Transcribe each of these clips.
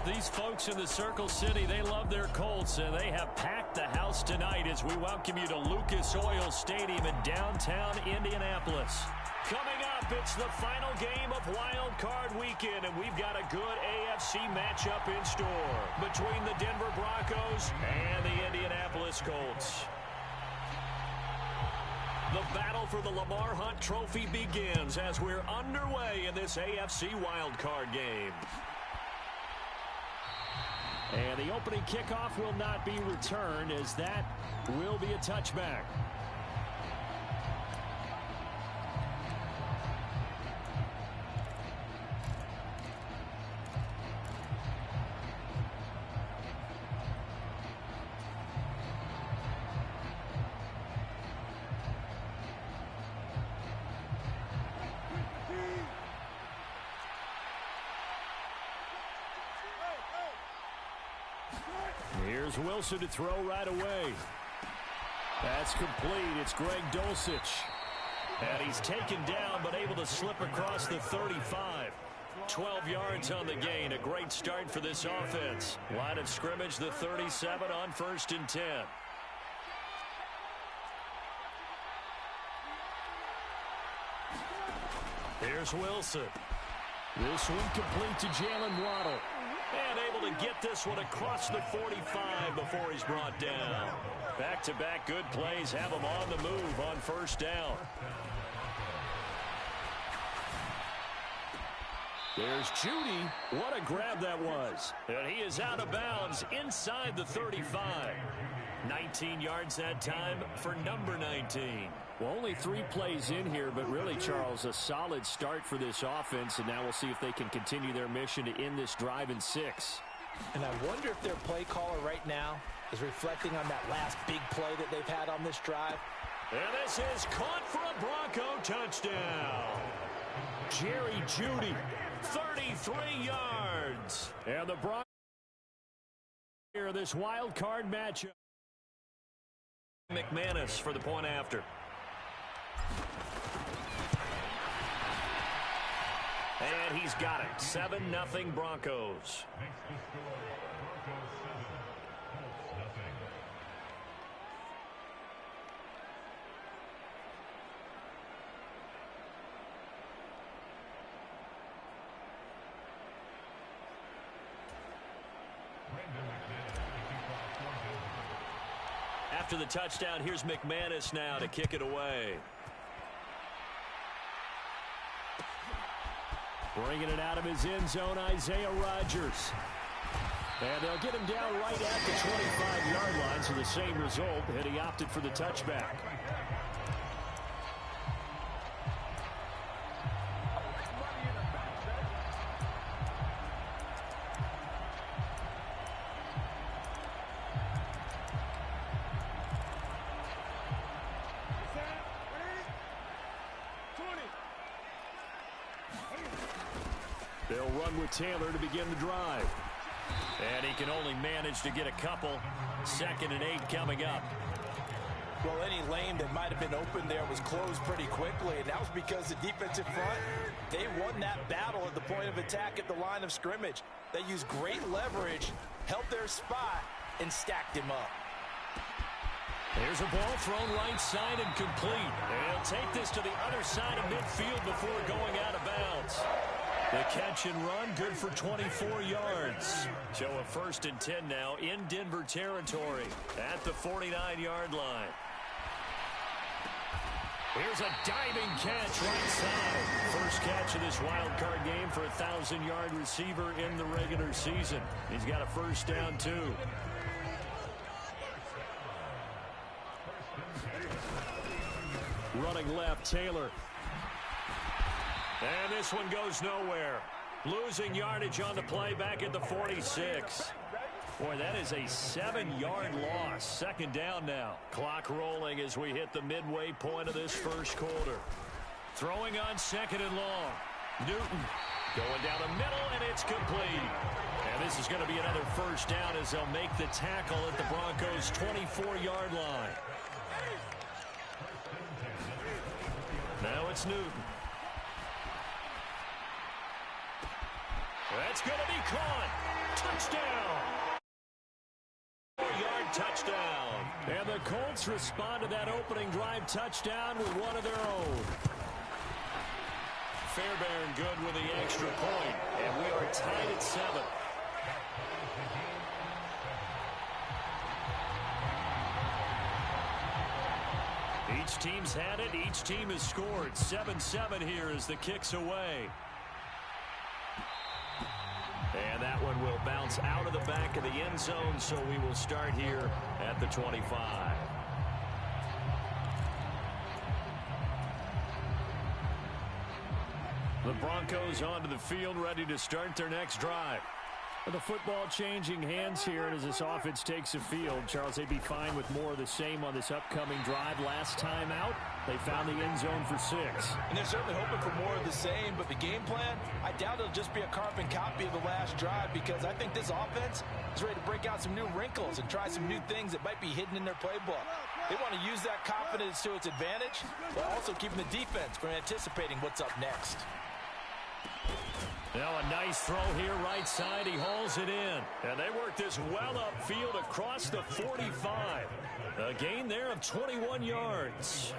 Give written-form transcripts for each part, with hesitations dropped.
These folks in the Circle City, they love their Colts, and they have packed the house tonight as we welcome you to Lucas Oil Stadium in downtown Indianapolis. Coming up, it's the final game of Wild Card Weekend, and we've got a good AFC matchup in store between the Denver Broncos and the Indianapolis Colts. The battle for the Lamar Hunt Trophy begins as we're underway in this AFC Wild Card game. And the opening kickoff will not be returned, as that will be a touchback. Here's Wilson to throw right away. That's complete. It's Greg Dulcich. And he's taken down but able to slip across the 35. 12 yards on the gain. A great start for this offense. Line of scrimmage, the 37 on 1st and 10. Here's Wilson. This one complete to Jalen Waddle. And able to get this one across the 45 before he's brought down. Back-to-back good plays have him on the move on 1st down. There's Judy. What a grab that was. And he is out of bounds inside the 35. 19 yards that time for number 19. Well, only 3 plays in here, but really, Charles, a solid start for this offense, and now we'll see if they can continue their mission to end this drive in 6. And I wonder if their play caller right now is reflecting on that last big play that they've had on this drive. And this is caught for a Bronco touchdown. Jerry Jeudy, 33 yards. And the Broncos here, this wild card matchup. McManus for the point after. And he's got it. 7-0 Broncos. After the touchdown, here's McManus now to kick it away. Bringing it out of his end zone, Isaiah Rodgers. And they'll get him down right at the 25-yard line, so the same result, and he opted for the touchback. They'll run with Taylor to begin the drive. And he can only manage to get a couple. 2nd and 8 coming up. Well, any lane that might have been open there was closed pretty quickly, and that was because the defensive front, they won that battle at the point of attack at the line of scrimmage. They used great leverage, held their spot, and stacked him up. There's a ball thrown right side and complete. They'll take this to the other side of midfield before going out of bounds. The catch and run, good for 24 yards. So a 1st and 10 now in Denver territory at the 49-yard line. Here's a diving catch right side. First catch of this wild card game for a 1,000-yard receiver in the regular season. He's got a 1st down, too. Running left, Taylor. And this one goes nowhere. Losing yardage on the play back at the 46. Boy, that is a 7-yard loss. 2nd down now. Clock rolling as we hit the midway point of this 1st quarter. Throwing on 2nd and long. Newton going down the middle, and it's complete. And this is going to be another 1st down as they'll make the tackle at the Broncos' 24-yard line. Now it's Newton. That's going to be caught. Touchdown! 4-yard touchdown. And the Colts respond to that opening drive touchdown with one of their own. Fairbairn good with the extra point. And we are tied at 7. Each team's had it. Each team has scored. 7-7 here as the kick's away. And that one will bounce out of the back of the end zone, so we will start here at the 25. The Broncos onto the field, ready to start their next drive. The football changing hands here as this offense takes the field. Charles, they'd be fine with more of the same on this upcoming drive. Last time out, they found the end zone for 6. And they're certainly hoping for more of the same, but the game plan, I doubt it'll just be a carbon copy of the last drive, because I think this offense is ready to break out some new wrinkles and try some new things that might be hidden in their playbook. They want to use that confidence to its advantage, but also keeping the defense from anticipating what's up next. Now a nice throw here right side. He hauls it in. And they work this well upfield across the 45. A gain there of 21 yards.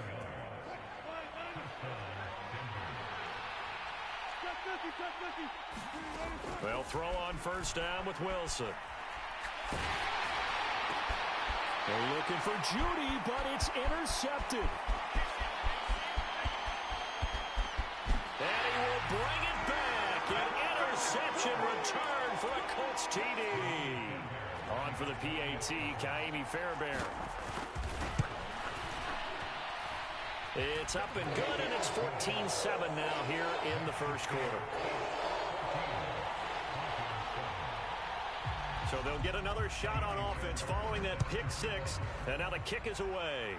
They'll throw on first down with Wilson. They're looking for Judy, but it's intercepted. And he will bring it back. An interception return for a Colts TD. On for the PAT, Kaimi Fairbairn. It's up and good, and it's 14-7 now here in the first quarter. So they'll get another shot on offense following that pick 6, and now the kick is away.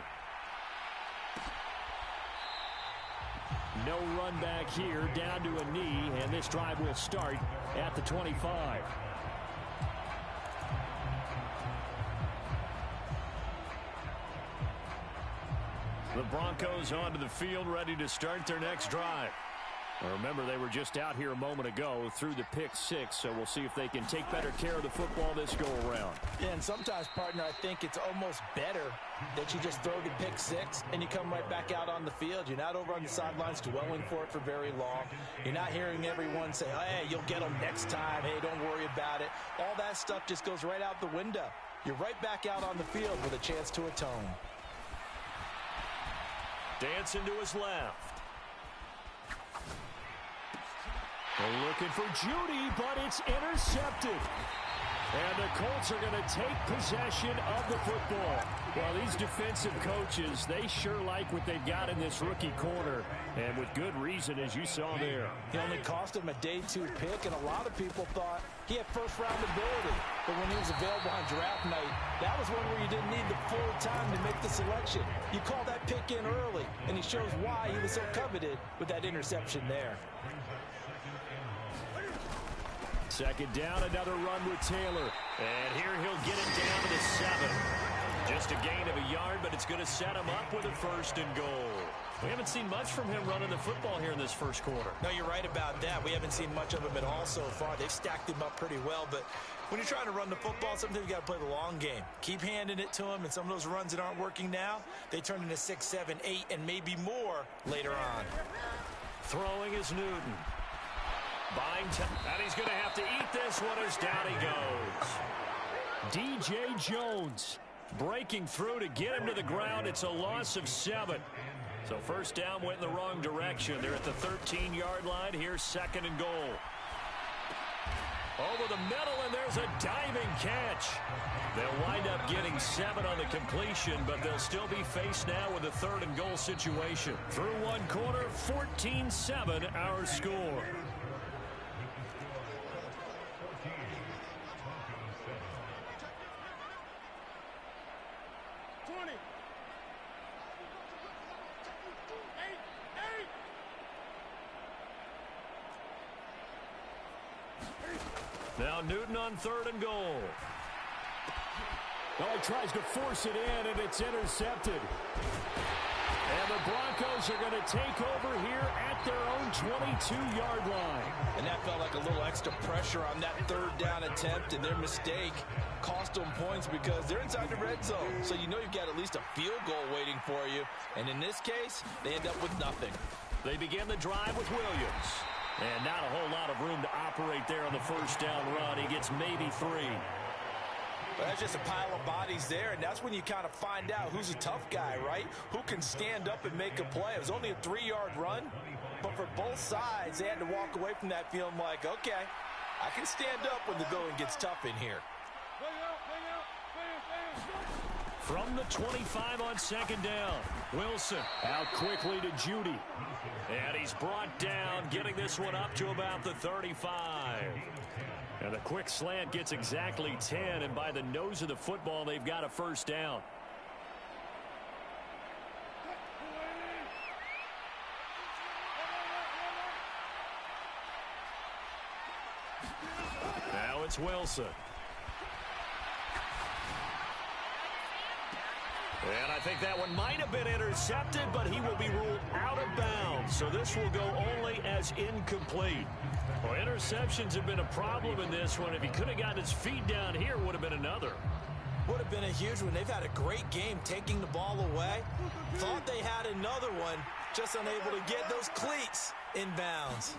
No run back here, down to a knee, and this drive will start at the 25. The Broncos onto the field, ready to start their next drive. Remember, they were just out here a moment ago through the pick 6, so we'll see if they can take better care of the football this go-around. Yeah, and sometimes, partner, I think it's almost better that you just throw the pick 6 and you come right back out on the field. You're not over on the sidelines dwelling for it for very long. You're not hearing everyone say, hey, you'll get them next time. Hey, don't worry about it. All that stuff just goes right out the window. You're right back out on the field with a chance to atone. Dancing to his left. They're looking for Judy, but it's intercepted. And the Colts are going to take possession of the football. Well, these defensive coaches, they sure like what they've got in this rookie corner. And with good reason, as you saw there. He only cost him a day 2 pick, and a lot of people thought he had first-round ability. But when he was available on draft night, that was one where you didn't need the full time to make the selection. You call that pick in early, and he shows why he was so coveted with that interception there. Second down, another run with Taylor. And here he'll get it down to the 7. Just a gain of a yard, but it's going to set him up with a 1st and goal. We haven't seen much from him running the football here in this first quarter. No, you're right about that. We haven't seen much of him at all so far. They've stacked him up pretty well, but when you're trying to run the football, sometimes you got to play the long game. Keep handing it to him, and some of those runs that aren't working now, they turn into 6, 7, 8, and maybe more later on. Throwing is Newton. Buying time, and he's going to have to eat this one as down he goes. DJ Jones breaking through to get him to the ground. It's a loss of 7. So first down went in the wrong direction. They're at the 13-yard line. Here's 2nd and goal. Over the middle, and there's a diving catch. They'll wind up getting 7 on the completion, but they'll still be faced now with a 3rd and goal situation. Through one quarter, 14-7 our score. Now Newton on 3rd and goal. Oh, he tries to force it in, and it's intercepted. And the Broncos are going to take over here at their own 22-yard line. And that felt like a little extra pressure on that third down attempt, and their mistake cost them points because they're inside the red zone. So you know you've got at least a field goal waiting for you. And in this case, they end up with nothing. They begin the drive with Williams. And not a whole lot of room to operate there on the first down run. He gets maybe 3. Well, that's just a pile of bodies there, and that's when you kind of find out who's a tough guy, right? Who can stand up and make a play. It was only a 3-yard run, but for both sides, they had to walk away from that feeling like, okay, I can stand up when the going gets tough in here. From the 25 on second down, Wilson out quickly to Judy. And he's brought down, getting this one up to about the 35. And the quick slant gets exactly 10, and by the nose of the football, they've got a first down. Now it's Wilson. And I think that one might have been intercepted, but he will be ruled out of bounds. So this will go only as incomplete. Well, interceptions have been a problem in this one. If he could have gotten his feet down here, would have been another. Would have been a huge one. They've had a great game taking the ball away. Thought they had another one, just unable to get those cleats in bounds.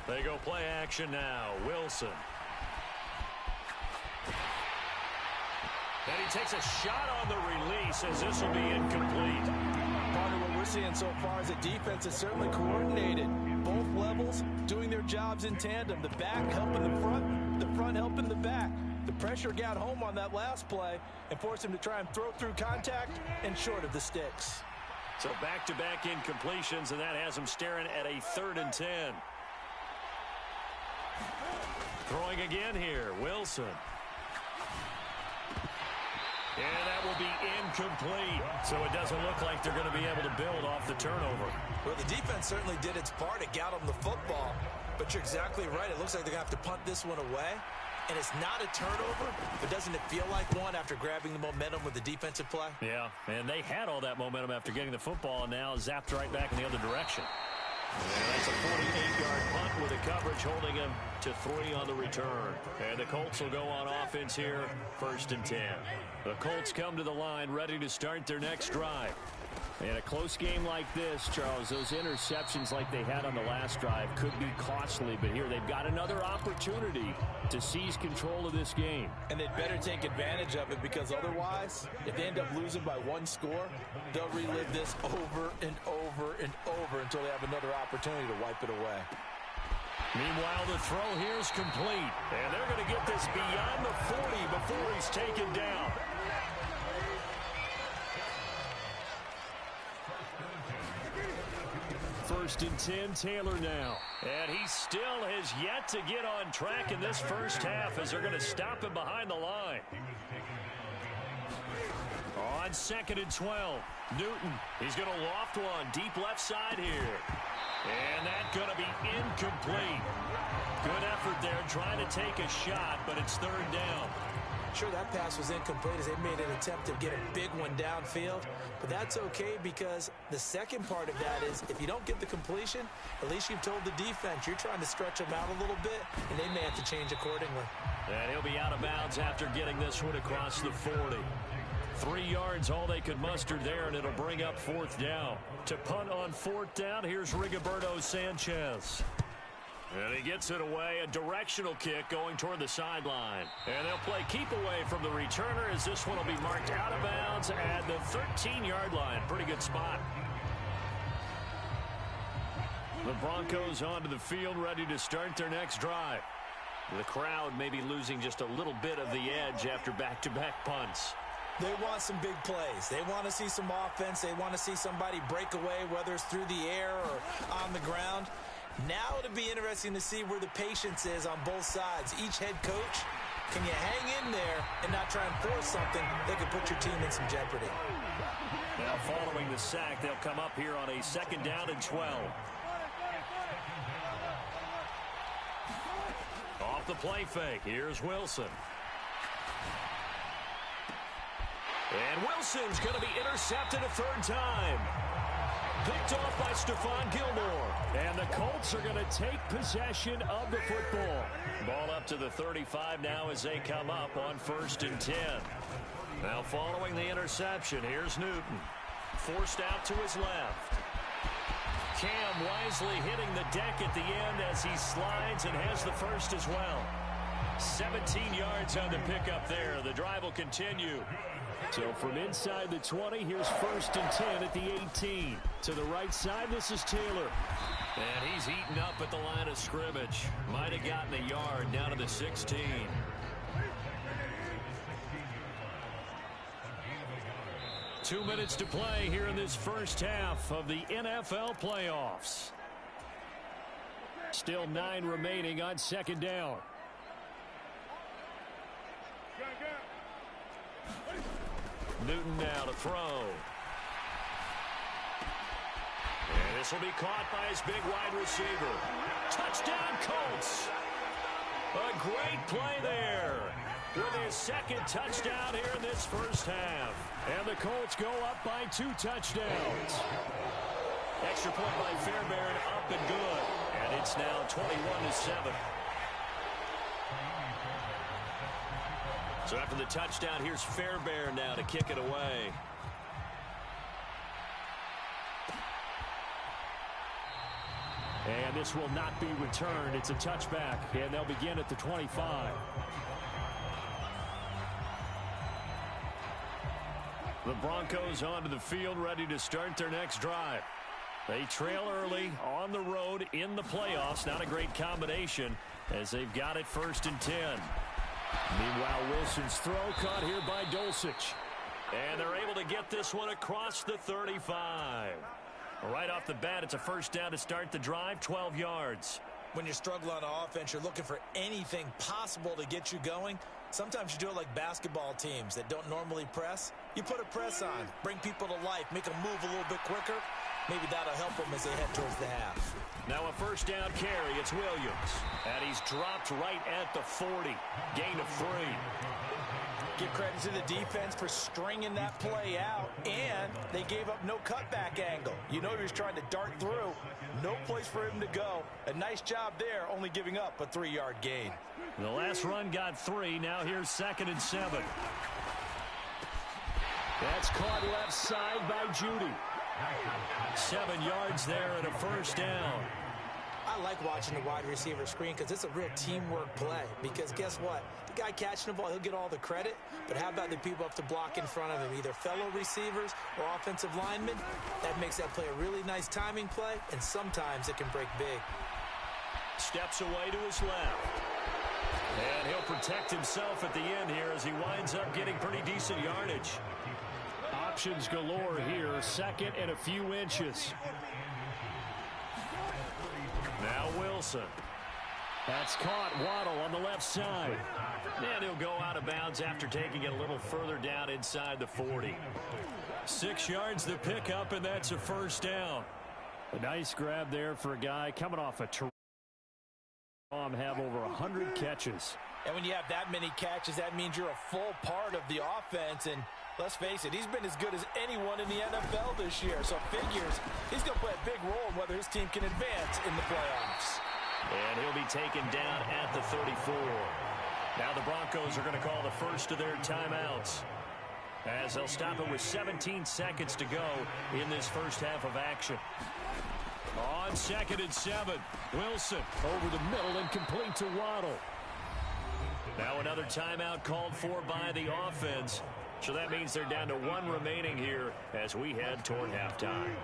They go play action now. Wilson. And he takes a shot on the release as this will be incomplete. Part of what we're seeing so far is the defense is certainly coordinated. Both levels doing their jobs in tandem. The back helping the front helping the back. The pressure got home on that last play and forced him to try and throw through contact and short of the sticks. So back-to-back incompletions, and that has him staring at a 3rd and 10. Throwing again here, Wilson. And that will be incomplete. So it doesn't look like they're going to be able to build off the turnover. Well, the defense certainly did its part to get them the football. But you're exactly right. It looks like they're going to have to punt this one away. And it's not a turnover, but doesn't it feel like one after grabbing the momentum with the defensive play? Yeah, and they had all that momentum after getting the football, and now zapped right back in the other direction. And that's a 48-yard punt with the coverage holding him to 3 on the return. And the Colts will go on offense here, 1st and 10. The Colts come to the line ready to start their next drive. In a close game like this, Charles, those interceptions like they had on the last drive could be costly. But here they've got another opportunity to seize control of this game. And they'd better take advantage of it because otherwise, if they end up losing by 1 score, they'll relive this over and over and over until they have another opportunity to wipe it away. Meanwhile, the throw here is complete. And they're going to get this beyond the 40 before he's taken down. First and 10, Taylor now. And he still has yet to get on track in this first half as they're going to stop him behind the line. On 2nd and 12, Newton. He's going to loft one deep left side here. And that's going to be incomplete. Good effort there trying to take a shot, but it's 3rd down. Sure, that pass was incomplete as they made an attempt to get a big one downfield. But that's okay because the second part of that is if you don't get the completion, at least you've told the defense you're trying to stretch them out a little bit, and they may have to change accordingly. And he'll be out of bounds after getting this one across the 40. 3 yards, all they could muster there, and it'll bring up 4th down. To punt on 4th down, here's Rigoberto Sanchez. And he gets it away, a directional kick going toward the sideline. And they'll play keep away from the returner as this one will be marked out of bounds at the 13-yard line. Pretty good spot. The Broncos onto the field, ready to start their next drive. The crowd may be losing just a little bit of the edge after back-to-back punts. They want some big plays. They want to see some offense. They want to see somebody break away, whether it's through the air or on the ground. Now it'll be interesting to see where the patience is on both sides. Each head coach, can you hang in there and not try and force something that could put your team in some jeopardy? Now following the sack, they'll come up here on a 2nd down and 12. Off the play fake, here's Wilson. And Wilson's going to be intercepted a 3rd time. Picked off by Stephon Gilmore. And the Colts are going to take possession of the football. Ball up to the 35 now as they come up on 1st and 10. Now following the interception, here's Newton. Forced out to his left. Cam wisely hitting the deck at the end as he slides and has the first as well. 17 yards on the pickup there. The drive will continue. So from inside the 20, here's 1st and 10 at the 18. To the right side, this is Taylor. And he's eaten up at the line of scrimmage. Might have gotten a yard down to the 16. Two minutes to play here in this first half of the NFL playoffs. Still 9 remaining on 2nd down. Newton now to throw. And this will be caught by his big wide receiver. Touchdown, Colts. A great play there with his 2nd touchdown here in this first half. And the Colts go up by 2 touchdowns. Extra point by Fairbairn, up and good. And it's now 21-7. So after the touchdown, here's Fairbairn now to kick it away. And this will not be returned. It's a touchback, and they'll begin at the 25. The Broncos onto the field, ready to start their next drive. They trail early on the road in the playoffs. Not a great combination as they've got it 1st and 10. Meanwhile, Wilson's throw caught here by Dulcich. And they're able to get this one across the 35. Right off the bat, it's a 1st down to start the drive, 12 yards. When you struggle on offense, you're looking for anything possible to get you going. Sometimes you do it like basketball teams that don't normally press. You put a press on, bring people to life, make them move a little bit quicker. Maybe that'll help them as they head towards the half. Now a 1st down carry. It's Williams. And he's dropped right at the 40. Gain of 3. Give credit to the defense for stringing that play out, and they gave up no cutback angle. You know he was trying to dart through. No place for him to go. A nice job there, only giving up a 3-yard gain. The last run got 3. Now here's 2nd and 7. That's caught left side by Judy. 7 yards there and a 1st down. I like watching the wide receiver screen because it's a real teamwork play. Because guess what? The guy catching the ball, he'll get all the credit. But how about the people up to block in front of him, either fellow receivers or offensive linemen? That makes that play a really nice timing play, and sometimes it can break big. Steps away to his left. And he'll protect himself at the end here as he winds up getting pretty decent yardage. Options galore here. 2nd and a few inches. Now Wilson. That's caught. Waddle on the left side. And he'll go out of bounds after taking it a little further down inside the 40. 6 yards the pickup, and that's a 1st down. A nice grab there for a guy coming off a have over 100 catches. And when you have that many catches, that means you're a full part of the offense. And let's face it, he's been as good as anyone in the NFL this year. So figures he's going to play a big role in whether his team can advance in the playoffs. And he'll be taken down at the 34. Now the Broncos are going to call the first of their timeouts, as they'll stop it with 17 seconds to go in this first half of action. On 2nd and 7, Wilson over the middle and complete to Waddle. Now another timeout called for by the offense. So that means they're down to 1 remaining here as we head toward halftime.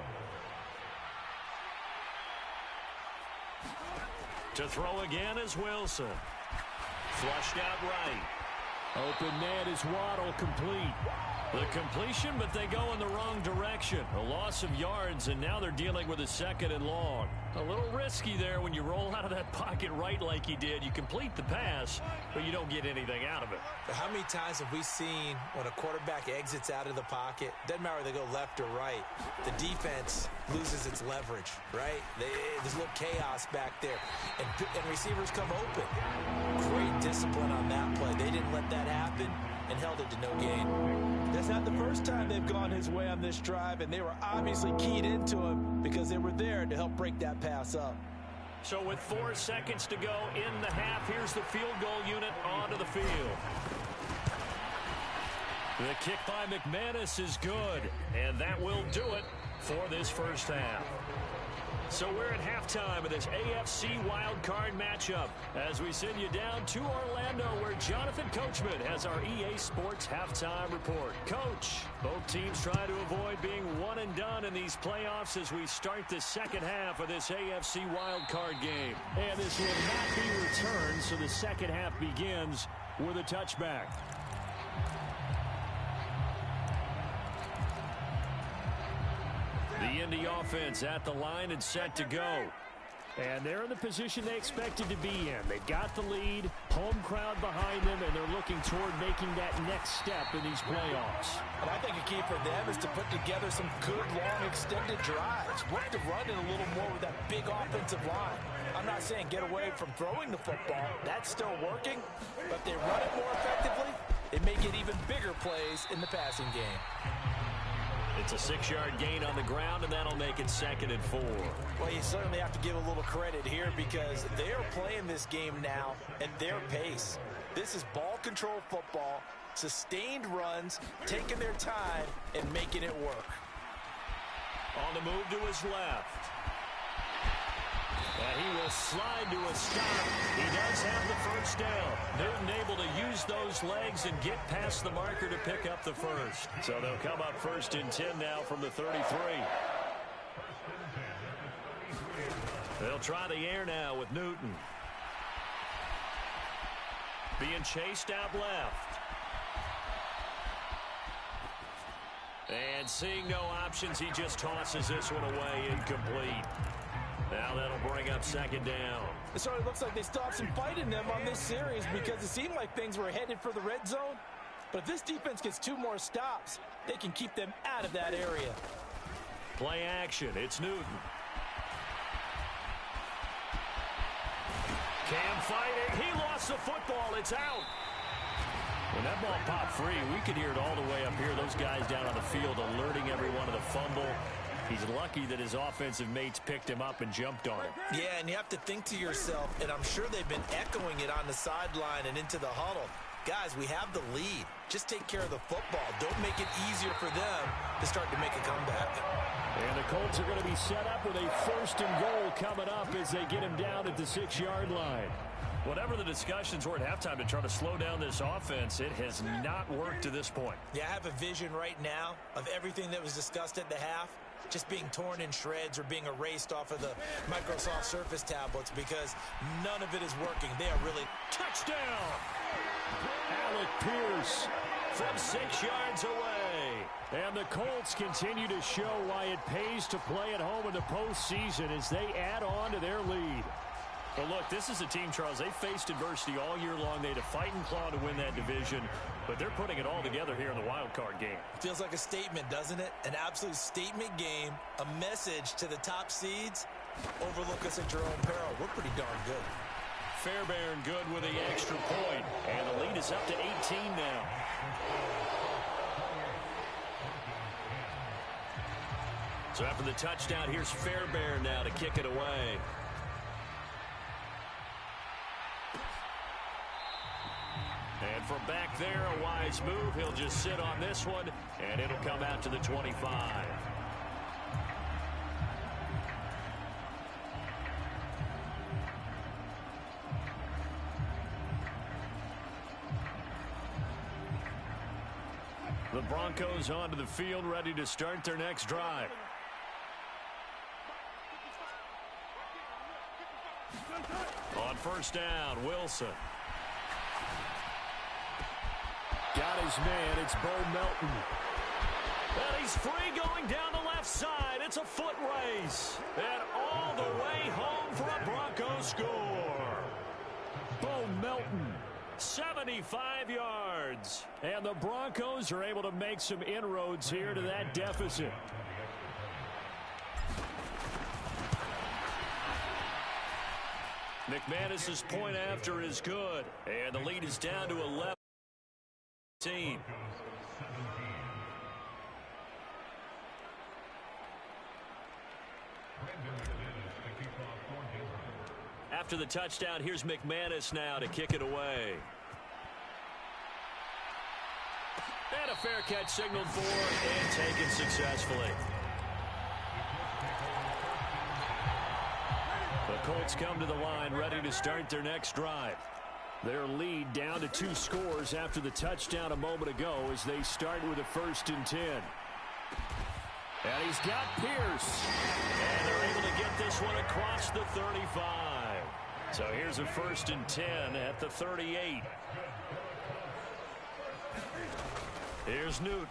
To throw again is Wilson. Flushed out right. Open man is Waddle, complete. The completion, but they go in the wrong direction. A loss of yards, and now they're dealing with a 2nd and long. A little risky there when you roll out of that pocket right like he did. You complete the pass, but you don't get anything out of it. How many times have we seen when a quarterback exits out of the pocket, doesn't matter whether they go left or right, the defense loses its leverage, right? There's a little chaos back there, and receivers come open. Great discipline on that play. They didn't let that happen. and held it to no gain. That's not the first time they've gone his way on this drive, and they were obviously keyed into him because they were there to help break that pass up. So with 4 seconds to go in the half, here's the field goal unit onto the field. The kick by McManus is good, and that will do it for this first half. So we're at halftime of this AFC wildcard matchup as we send you down to Orlando where Jonathan Coachman has our EA Sports halftime report. Coach, both teams try to avoid being one and done in these playoffs as we start the second half of this AFC wildcard game. And this will not be returned, so the second half begins with a touchback. The Indy offense at the line and set to go. And they're in the position they expected to be in. They've got the lead, home crowd behind them, and they're looking toward making that next step in these playoffs. And I think a key for them is to put together some good, long, extended drives. Work the run in a little more with that big offensive line. I'm not saying get away from throwing the football. That's still working. But if they run it more effectively, they may get even bigger plays in the passing game. It's a 6-yard gain on the ground, and that'll make it 2nd and 4. Well, you certainly have to give a little credit here because they are playing this game now at their pace. This is ball control football, sustained runs, taking their time, and making it work. On the move to his left. And he will slide to a stop. He does have the first down. Newton able to use those legs and get past the marker to pick up the first. So they'll come up 1st and 10 now from the 33. They'll try the air now with Newton. Being chased out left. And seeing no options, he just tosses this one away incomplete. Now that'll bring up 2nd down. It sort of looks like they still have some fight in them on this series because it seemed like things were headed for the red zone. But if this defense gets 2 more stops, they can keep them out of that area. Play action. It's Newton. Cam fighting. He lost the football. It's out. When that ball popped free, we could hear it all the way up here. Those guys down on the field alerting everyone of the fumble. He's lucky that his offensive mates picked him up and jumped on him. Yeah, and you have to think to yourself, and I'm sure they've been echoing it on the sideline and into the huddle. Guys, we have the lead. Just take care of the football. Don't make it easier for them to start to make a comeback. And the Colts are going to be set up with a 1st and goal coming up as they get him down at the 6-yard line. Whatever the discussions were at halftime to try to slow down this offense, it has not worked to this point. Yeah, I have a vision right now of everything that was discussed at the half just being torn in shreds or being erased off of the Microsoft Surface tablets because none of it is working. They are really... Touchdown! Alec Pierce from 6 yards away. And the Colts continue to show why it pays to play at home in the postseason as they add on to their lead. Well, look, this is a team, Charles, they faced adversity all year long. They had to fight and claw to win that division, but they're putting it all together here in the wild card game. Feels like a statement, doesn't it? An absolute statement game, a message to the top seeds. Overlook us at your own peril. We're pretty darn good. Fairbairn good with the extra point, and the lead is up to 18 now. So after the touchdown, here's Fairbairn now to kick it away. And from back there, a wise move. He'll just sit on this one, and it'll come out to the 25. The Broncos onto the field, ready to start their next drive. On 1st down, Wilson. Got his man. It's Bo Melton. And he's free going down the left side. It's a foot race. And all the way home for a Broncos score. Bo Melton, 75 yards. And the Broncos are able to make some inroads here to that deficit. McManus's point after is good. And the lead is down to 11. team. After the touchdown, here's McManus now to kick it away. And a fair catch signaled for and taken successfully. The Colts come to the line ready to start their next drive. Their lead down to 2 scores after the touchdown a moment ago as they start with a 1st and 10. And he's got Pierce. And they're able to get this one across the 35. So here's a 1st and 10 at the 38. Here's Newton.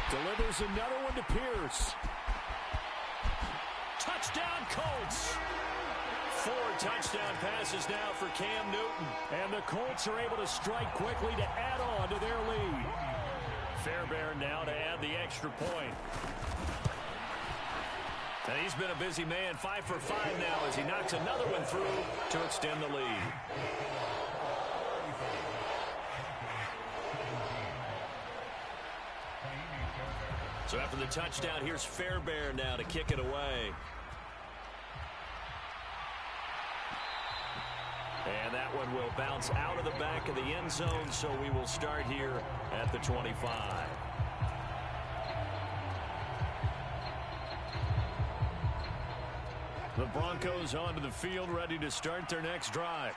Delivers another one to Pierce. Touchdown Colts. 4 touchdown passes now for Cam Newton. And the Colts are able to strike quickly to add on to their lead. Fairbairn now to add the extra point. And he's been a busy man, 5 for 5 now as he knocks another one through to extend the lead. So after the touchdown, here's Fairbairn now to kick it away. And that one will bounce out of the back of the end zone, so we will start here at the 25. The Broncos onto the field, ready to start their next drive.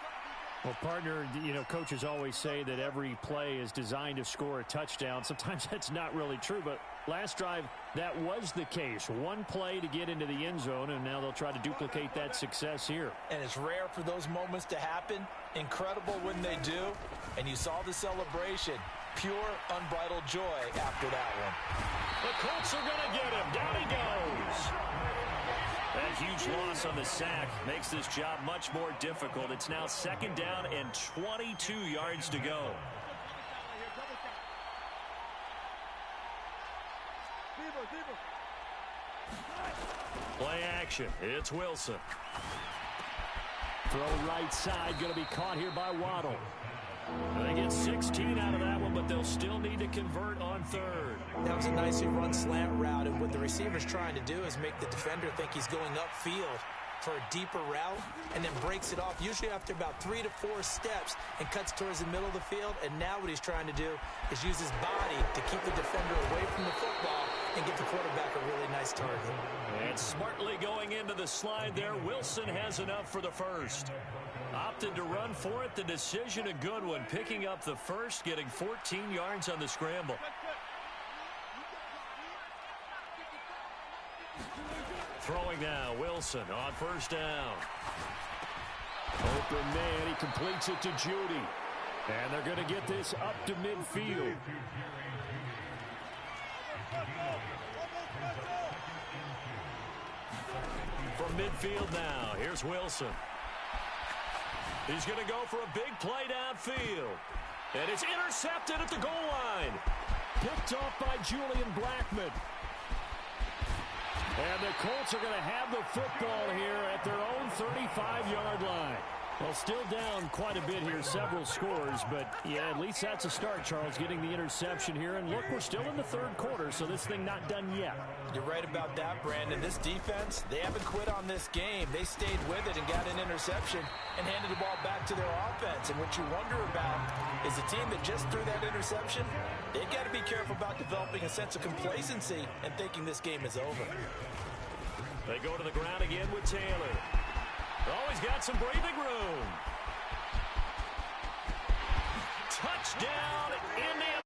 Well, partner, you know, coaches always say that every play is designed to score a touchdown. Sometimes that's not really true, but last drive, that was the case. One play to get into the end zone, and now they'll try to duplicate that success here. And it's rare for those moments to happen. Incredible when they do. And you saw the celebration. Pure, unbridled joy after that one. The Colts are going to get him. Down he goes. That huge loss on the sack makes this job much more difficult. It's now 2nd down and 22 yards to go. Play action. It's Wilson. Throw right side, going to be caught here by Waddle. They get 16 out of that one, but they'll still need to convert on 3rd. That was a nicely run slant route, and what the receiver's trying to do is make the defender think he's going upfield for a deeper route, and then breaks it off, usually after about 3 to 4 steps, and cuts towards the middle of the field. And now what he's trying to do is use his body to keep the defender away from the football and get the quarterback a really nice target. And smartly going into the slide there, Wilson has enough for the 1st. Opted to run for it. The decision a good one. Picking up the 1st, getting 14 yards on the scramble. Throwing now, Wilson on 1st down. Open man, he completes it to Judy. And they're going to get this up to midfield. From midfield now, here's Wilson. He's going to go for a big play downfield. And it's intercepted at the goal line. Picked off by Julian Blackman. And the Colts are going to have the football here at their own 35-yard line. Well, still down quite a bit here, several scores, but yeah, at least that's a start, Charles, getting the interception here. And look, we're still in the 3rd quarter, so this thing not done yet. You're right about that, Brandon. This defense, they haven't quit on this game. They stayed with it and got an interception and handed the ball back to their offense. And what you wonder about is a team that just threw that interception, they've got to be careful about developing a sense of complacency and thinking this game is over. They go to the ground again with Taylor. Oh, he's got some breathing room. Touchdown, Indianapolis.